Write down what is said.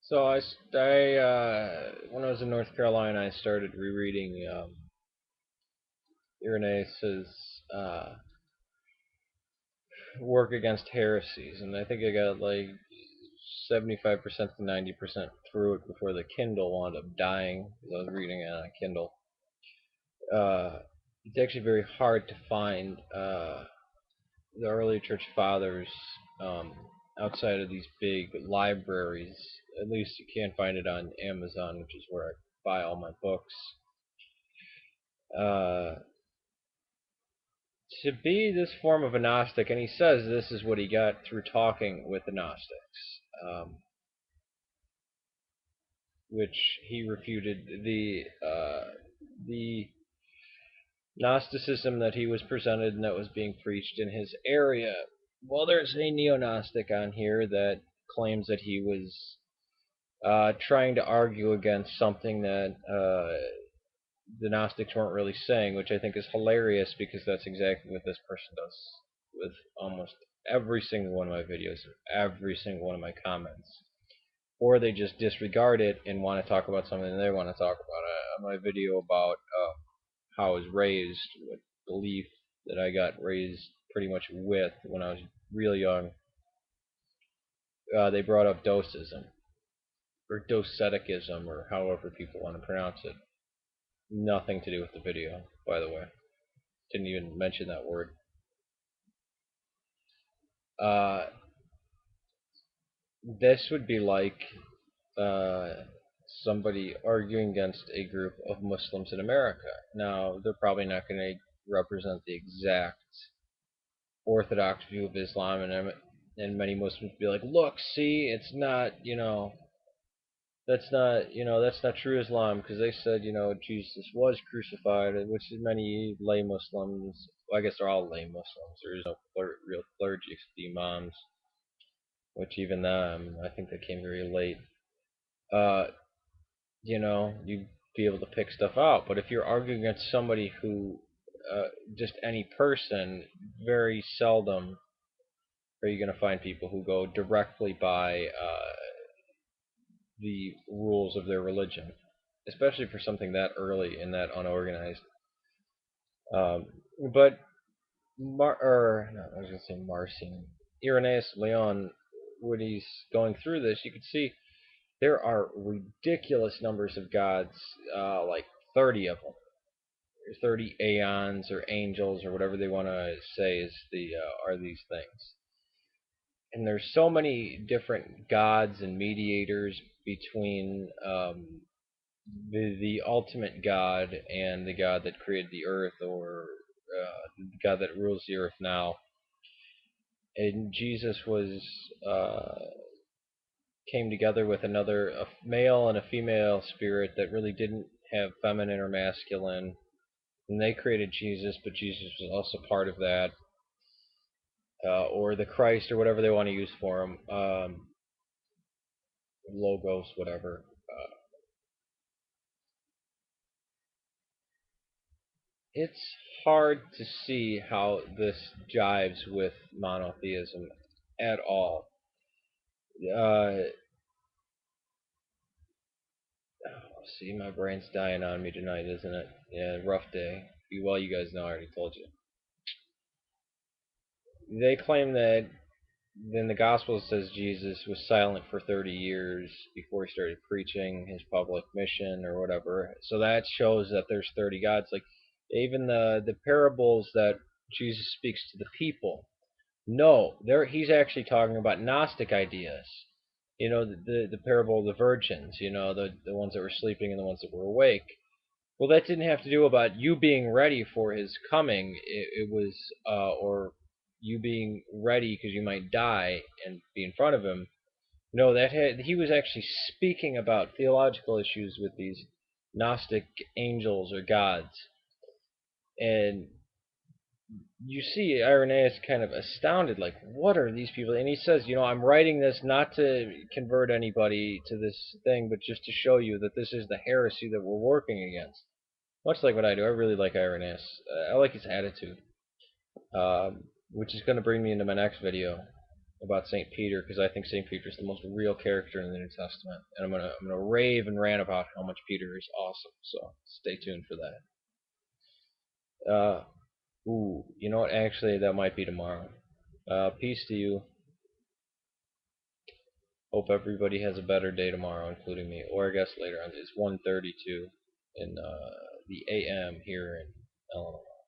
So when I was in North Carolina, I started rereading Irenaeus' work against heresies, and I think I got like 75% to 90% through it before the Kindle wound up dying because I was reading it on a Kindle. Uh, it's actually very hard to find the early church fathers um, outside of these big libraries. At least you can find it on Amazon, which is where I buy all my books. Uh, to be this form of a Gnostic, and he says this is what he got through talking with the Gnostics, which he refuted the Gnosticism that he was presented and that was being preached in his area. Well, there's a neo-Gnostic on here that claims that he was trying to argue against something that the Gnostics weren't really saying, which I think is hilarious because that's exactly what this person does with almost every single one of my videos, every single one of my comments. Or they just disregard it and want to talk about something they want to talk about. My video about how I was raised, what belief that I got raised pretty much with when I was real young, they brought up doceism, or doceticism, or however people want to pronounce it. Nothing to do with the video, by the way. Didn't even mention that word. Uh, this would be like uh, somebody arguing against a group of Muslims in America. Now, they're probably not going to represent the exact orthodox view of Islam, and many Muslims would be like, look, see, it's not, that's not true Islam because they said, Jesus was crucified, which is many lay Muslims. Well, I guess they're all lay Muslims. There is no real clergy except the imams, which even them, I think they came very late. Uh, you'd be able to pick stuff out. But if you're arguing against somebody who, just any person, very seldom are you going to find people who go directly by the rules of their religion, especially for something that early and that unorganized. Um, but no, I was going to say Marcion, Irenaeus of Lyons, when he's going through this, you can see there are ridiculous numbers of gods, like 30 of them, 30 aeons or angels or whatever they want to say is are these things. And there's so many different gods and mediators between the ultimate God and the God that created the earth, or the God that rules the earth now. And Jesus was came together with a male and a female spirit that really didn't have feminine or masculine, and they created Jesus, but Jesus was also part of that, or the Christ, or whatever they want to use for him, logos, whatever. It's hard to see how this jives with monotheism at all. Uh, See, my brain's dying on me tonight, isn't it? Yeah, rough day. Well, you guys know I already told you. They claim that in the Gospel it says Jesus was silent for 30 years before he started preaching his public mission or whatever. So that shows that there's 30 gods. Like even the parables that Jesus speaks to the people. No, there he's actually talking about Gnostic ideas. The parable of the virgins. The ones that were sleeping and the ones that were awake. Well, that didn't have to do about you being ready for his coming. It was, or you being ready because you might die and be in front of him. No, he was actually speaking about theological issues with these Gnostic angels or gods, and you see Irenaeus kind of astounded, like, what are these people? And he says, I'm writing this not to convert anybody to this thing, but just to show you that this is the heresy that we're working against. Much like what I do, I really like Irenaeus. I like his attitude, which is going to bring me into my next video. about Saint Peter because I think Saint Peter is the most real character in the New Testament, and I'm gonna rave and rant about how much Peter is awesome. So stay tuned for that. Ooh, you know what? Actually, that might be tomorrow. Peace to you. Hope everybody has a better day tomorrow, including me, or I guess later on. It's 1:32 in the AM here in Illinois.